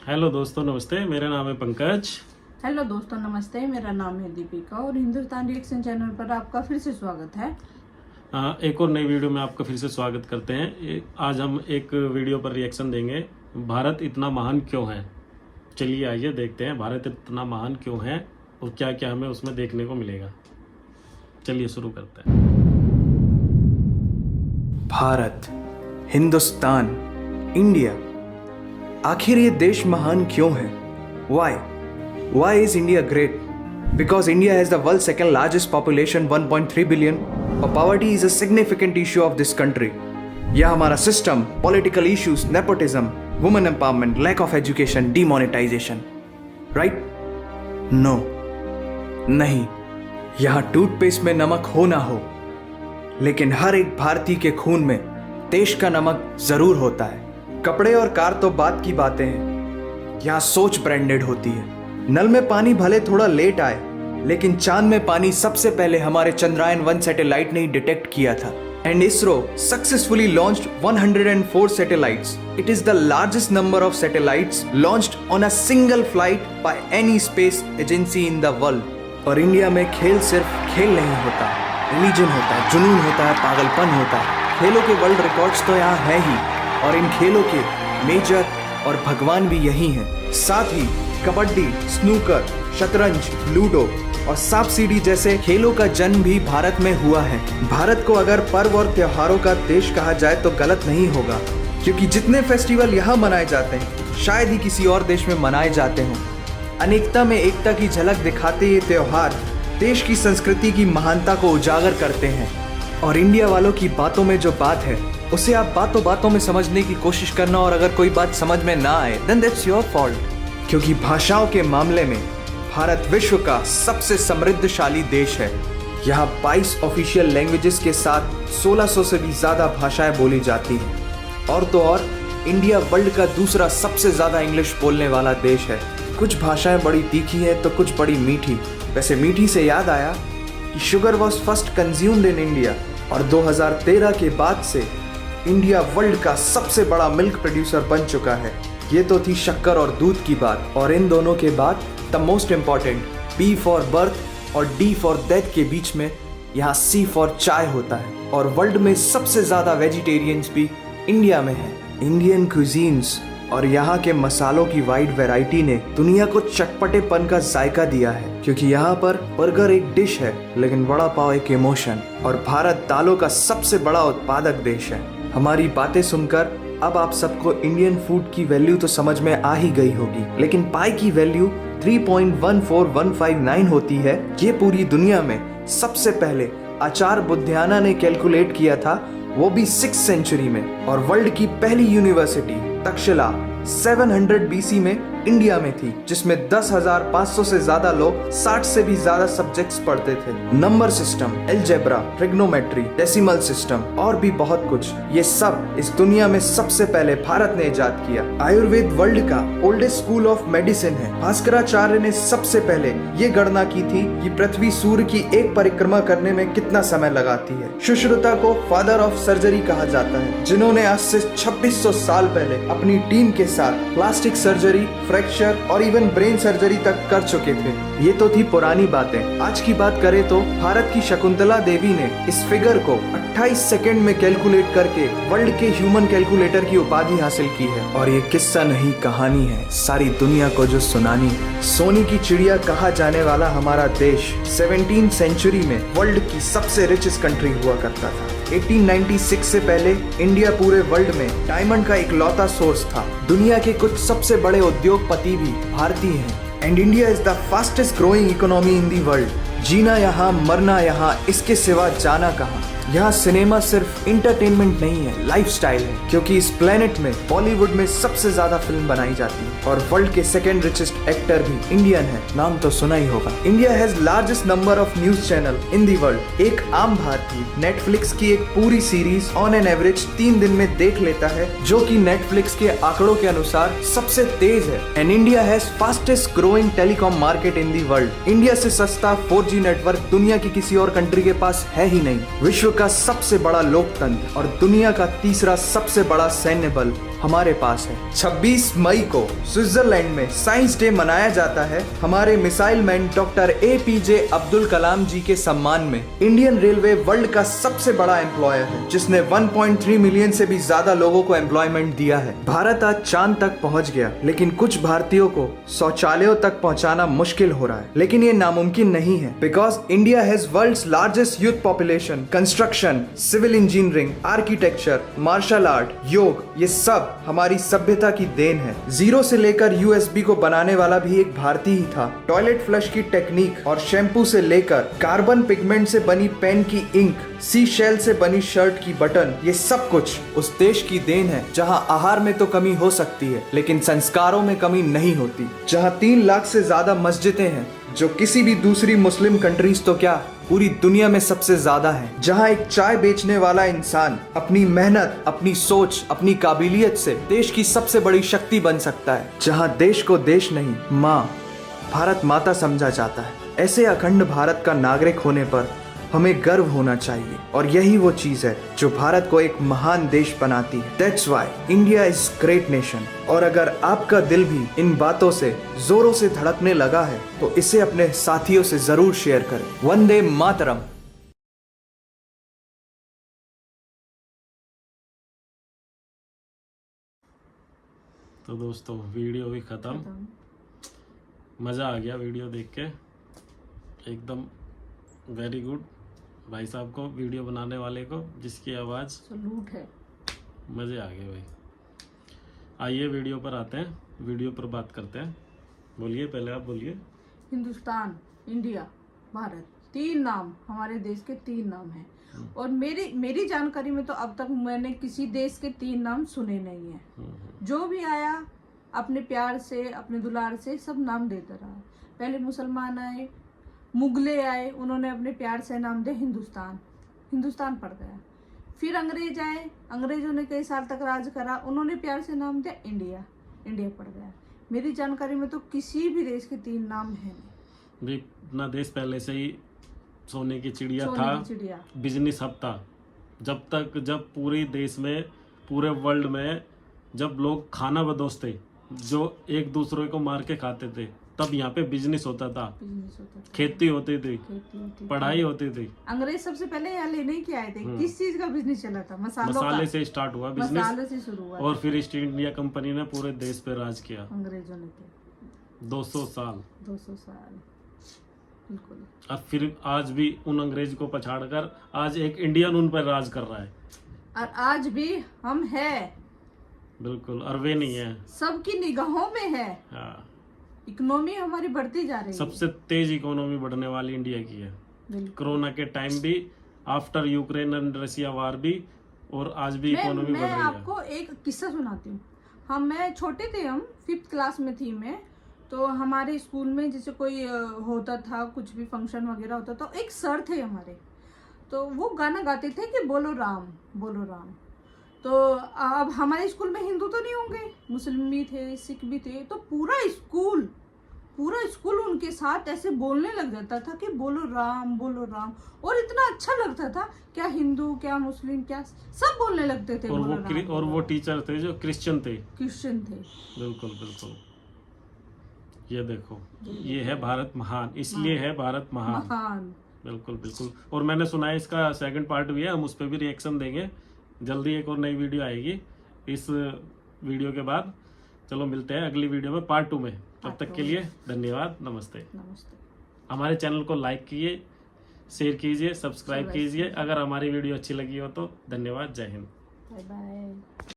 Hello दोस्तों, नमस्ते। मेरा नाम है पंकज। हेलो दोस्तों, नमस्ते। मेरा नाम है दीपिका और हिंदुस्तान रिएक्शन चैनल पर आपका फिर से स्वागत है। एक और नई वीडियो में आपका फिर से स्वागत करते हैं। आज हम एक वीडियो पर रिएक्शन देंगे, भारत इतना महान क्यों है। चलिए आइए देखते हैं भारत इतना महान क्यों है और क्या क्या हमें उसमें देखने को मिलेगा। चलिए शुरू करते हैं। भारत, हिंदुस्तान, इंडिया, आखिर ये देश महान क्यों है? Why is India great? Because India has the world's second largest population, 1.3 billion. Poverty is a significant issue of this country. यह हमारा system, political issues, nepotism, women empowerment, lack of education, demonetization, right? No, नहीं। यहाँ toothpaste में नमक हो ना हो, लेकिन हर एक भारतीय के खून में देश का नमक जरूर होता है। कपड़े और कार तो बात की बातें हैं, यहाँ सोच ब्रांडेड होती है। नल में पानी भले थोड़ा लेट आए, लेकिन चांद में पानी सबसे पहले हमारे चंद्रयान 1 सैटेलाइट ने ही डिटेक्ट किया था। And ISRO successfully launched 104 satellites. It is the largest number of satellites launched on a single flight by any space agency in the world. और इंडिया में खेल सिर्फ खेल नहीं होता, रिलीजन होता है, जुनून होता है, पागलपन होता है। खेलों के वर्ल्ड रिकॉर्ड्स तो यहाँ है ही, और इन खेलों के मेजर और भगवान भी यही हैं। साथ ही कबड्डी, स्नूकर, शतरंज, लूडो और सांप सीढ़ी जैसे खेलों का जन्म भी भारत में हुआ है। भारत को अगर पर्व और त्योहारों का देश कहा जाए तो गलत नहीं होगा, क्योंकि जितने फेस्टिवल यहाँ मनाए जाते हैं शायद ही किसी और देश में मनाए जाते हों। अनेकता में एकता की झलक दिखाते ये त्योहार देश की संस्कृति की महानता को उजागर करते हैं। और इंडिया वालों की बातों में जो बात है उसे आप बातों बातों में समझने की कोशिश करना, और अगर कोई बात समझ में ना आए देन दैट्स योर फॉल्ट। क्योंकि भाषाओं के मामले में भारत विश्व का सबसे समृद्धशाली देश है। यहाँ 22 ऑफिशियल लैंग्वेजेस के साथ 1600 से भी ज्यादा भाषाएं बोली जाती हैं। और तो और इंडिया वर्ल्ड का दूसरा सबसे ज्यादा इंग्लिश बोलने वाला देश है। कुछ भाषाएं बड़ी तीखी हैं तो कुछ बड़ी मीठी। वैसे मीठी से याद आया कि sugar was first consumed in India, और 2013 के बाद से इंडिया वर्ल्ड का सबसे बड़ा मिल्क प्रोड्यूसर बन चुका है। ये तो थी शक्कर और दूध की बात, और इन दोनों के बाद the most important B for birth और D फॉर डेथ के बीच में यहाँ C फॉर चाय होता है। और वर्ल्ड में सबसे ज्यादा वेजिटेरियंस भी इंडिया में है। इंडियन क्यूजीन्स और यहाँ के मसालों की वाइड वैरायटी ने दुनिया को चटपटेपन का जायका दिया है, क्योंकि यहाँ पर बर्गर एक डिश है लेकिन वड़ा पाव एक इमोशन। और भारत दालों का सबसे बड़ा उत्पादक देश है। हमारी बातें सुनकर अब आप सबको इंडियन फूड की वैल्यू तो समझ में आ ही गई होगी, लेकिन पाई की वैल्यू 3.14159 होती है। ये पूरी दुनिया में सबसे पहले आचार्य बुद्धियाना ने कैलकुलेट किया था, वो भी 6th सेंचुरी में। और वर्ल्ड की पहली यूनिवर्सिटी तक्षशिला 700 BC में इंडिया में थी, जिसमें 10,500 से ज्यादा लोग 60 से भी ज्यादा सब्जेक्ट्स पढ़ते थे। Number system, algebra, trigonometry, decimal system और भी बहुत कुछ, ये सब इस दुनिया में सबसे पहले भारत ने इजाद किया। आयुर्वेद वर्ल्ड का ओल्डेस्ट स्कूल ऑफ मेडिसिन है। भास्कराचार्य ने सबसे पहले ये गणना की थी कि पृथ्वी सूर्य की एक परिक्रमा करने में कितना समय लगाती है। सुश्रुता को फादर ऑफ सर्जरी कहा जाता है, जिन्होंने आज से 2600 साल पहले अपनी टीम के साथ प्लास्टिक सर्जरी, फ्रैक्चर और इवन ब्रेन सर्जरी तक कर चुके थे। ये तो थी पुरानी बातें। आज की बात करें तो भारत की शकुंतला देवी ने इस फिगर को 28 सेकंड में कैलकुलेट करके वर्ल्ड के ह्यूमन कैलकुलेटर की उपाधि हासिल की है। और ये किस्सा नहीं कहानी है, सारी दुनिया को जो सुनानी है। सोने की चिड़िया कहा जाने वाला हमारा देश 17th सेंचुरी में वर्ल्ड की सबसे रिचेस्ट कंट्री हुआ करता था। 1896 से पहले इंडिया पूरे वर्ल्ड में डायमंड का इकलौता सोर्स था। दुनिया के कुछ सबसे बड़े उद्योगपति भी भारतीय हैं। And India is the fastest growing economy in the world. जीना यहाँ, मरना यहाँ, इसके सिवा जाना कहाँ। यहाँ सिनेमा सिर्फ इंटरटेनमेंट नहीं है, लाइफस्टाइल है, क्योंकि इस प्लेनेट में बॉलीवुड में सबसे ज्यादा फिल्म बनाई जाती है। और वर्ल्ड के सेकंड रिचेस्ट एक्टर भी इंडियन है, नाम तो सुना ही होगा। India has largest number of news channel in the world. एक आम भारतीय नेटफ्लिक्स की एक पूरी सीरीज ऑन एन एवरेज 3 दिन में देख लेता है, जो कि नेटफ्लिक्स के आंकड़ों के अनुसार सबसे तेज है। And India has fastest growing telecom market in the world. India से सस्ता 4G नेटवर्क दुनिया की किसी और कंट्री के पास है ही नहीं। विश्व का सबसे बड़ा लोकतंत्र और दुनिया का तीसरा सबसे बड़ा सैन्य बल हमारे पास है। 26 मई को स्विट्जरलैंड में साइंस डे मनाया जाता है हमारे missile man doctor APJ Abdul Kalam ji के सम्मान में। इंडियन रेलवे वर्ल्ड का सबसे बड़ा एम्प्लॉयर है जिसने 1.3 मिलियन से भी ज्यादा लोगों को एम्प्लॉयमेंट दिया है। भारत आज चांद तक पहुंच गया, लेकिन कुछ भारतीयों को शौचालयों तक पहुंचाना मुश्किल हो रहा है। लेकिन ये नामुमकिन नहीं है, because India has world's largest youth population. Construction, civil engineering, architecture, martial art, yoga, ये सब हमारी सभ्यता की देन है। जीरो से लेकर USB को बनाने वाला भी एक भारतीय ही था। टॉयलेट फ्लश की टेक्निक और शैम्पू से लेकर कार्बन पिगमेंट से बनी पेन की इंक, सी शेल से बनी शर्ट की बटन, ये सब कुछ उस देश की देन है जहां आहार में तो कमी हो सकती है लेकिन संस्कारों में कमी नहीं होती। जहां 3 लाख से ज्यादा मस्जिदें हैं जो किसी भी दूसरी मुस्लिम कंट्रीज तो क्या पूरी दुनिया में सबसे ज्यादा है। जहां एक चाय बेचने वाला इंसान अपनी मेहनत, अपनी सोच, अपनी काबिलियत से देश की सबसे बड़ी शक्ति बन सकता है। जहां देश को देश नहीं, माँ, भारत माता समझा जाता है। ऐसे अखंड भारत का नागरिक होने पर हमें गर्व होना चाहिए और यही वो चीज है जो भारत को एक महान देश बनाती है। That's why India is great nation। और अगर आपका दिल भी इन बातों से जोरों से धड़कने लगा है तो इसे अपने साथियों से जरूर शेयर करें। वंदे मातरम। तो दोस्तों वीडियो भी ख़त्म। मज़ा आ गया वीडियो देख के, एकदम वेरी गुड भाई साहब को, वीडियो बनाने वाले को, जिसकी आवाज़ सलूट है। मज़े आ गए भाई। आइए वीडियो पर आते हैं, वीडियो पर बात करते हैं। बोलिए, पहले आप बोलिए। हिंदुस्तान, इंडिया, भारत, 3 नाम हमारे देश के 3 नाम हैं। और मेरी जानकारी में तो अब तक मैंने किसी देश के 3 नाम सुने नहीं है। जो भी आया अपने प्यार से, अपने दुलार से सब नाम देता रहा। पहले मुसलमान आए, मुगले आए, उन्होंने अपने प्यार से नाम दिया हिंदुस्तान, हिंदुस्तान पड़ गया। फिर अंग्रेज आए, अंग्रेजों ने कई साल तक राज करा, उन्होंने प्यार से नाम दिया इंडिया, इंडिया पड़ गया। मेरी जानकारी में तो किसी भी देश के 3 नाम है नहीं। अपना देश पहले से ही सोने की चिड़िया सोने था, की चिड़िया। बिजनेस हब था। जब पूरे देश में, पूरे वर्ल्ड में जब लोग खाना बदोश थे, जो एक दूसरे को मार के खाते थे, तब यहाँ पे बिजनेस होता था, खेती होती थी, पढ़ाई होती थी। अंग्रेज सबसे पहले यहाँ लेने ही आए थे। किस चीज का बिजनेस चला था? मसाले से स्टार्ट हुआ बिजनेस, मसाले से शुरू हुआ और फिर ईस्ट इंडिया कंपनी ने पूरे देश पे राज किया। अंग्रेजों ने 200 साल। 200 साल बिल्कुल। अब फिर आज भी उन अंग्रेज को पछाड़कर आज एक इंडियन उन पर राज कर रहा है, और आज भी हम है, बिल्कुल, और वे नहीं है, सबकी निगाहों में है। हाँ। इकोनॉमी हमारी बढ़ती जा रही है, सबसे तेज इकोनॉमी बढ़ने वाली इंडिया की है। कोरोना के टाइम भी, आफ्टर यूक्रेन एंड रशिया वार भी, और आज भी इकोनॉमी बढ़ रही है। मैं आपको एक किस्सा सुनाती हूँ। मैं छोटे थे, हम 5th क्लास में थी मैं, तो हमारे स्कूल में जैसे कोई होता था, कुछ भी फंक्शन वगैरह होता था, एक सर थे हमारे, तो वो गाना गाते थे कि बोलो राम बोलो राम। तो अब हमारे स्कूल में हिंदू तो नहीं होंगे, मुस्लिम भी थे, सिख भी थे, तो पूरा स्कूल उनके साथ ऐसे बोलने लग जाता था कि बोलो राम बोलो राम। और इतना अच्छा लगता था, क्या हिंदू क्या मुस्लिम क्या सब बोलने लगते थे। और वो टीचर थे जो क्रिश्चियन थे। बिल्कुल बिल्कुल। ये देखो, ये है भारत महान, इसलिए है भारत महान। बिल्कुल बिल्कुल। और मैंने सुना है इसका 2nd पार्ट भी है, हम उस पर भी रिएक्शन देंगे जल्दी। एक और नई वीडियो आएगी इस वीडियो के बाद। चलो मिलते हैं अगली वीडियो में, पार्ट 2 में। तब तक के लिए धन्यवाद, नमस्ते। हमारे चैनल को लाइक कीजिए, शेयर कीजिए, सब्सक्राइब कीजिए। अगर हमारी वीडियो अच्छी लगी हो तो धन्यवाद, जय हिंद, बाय बाय।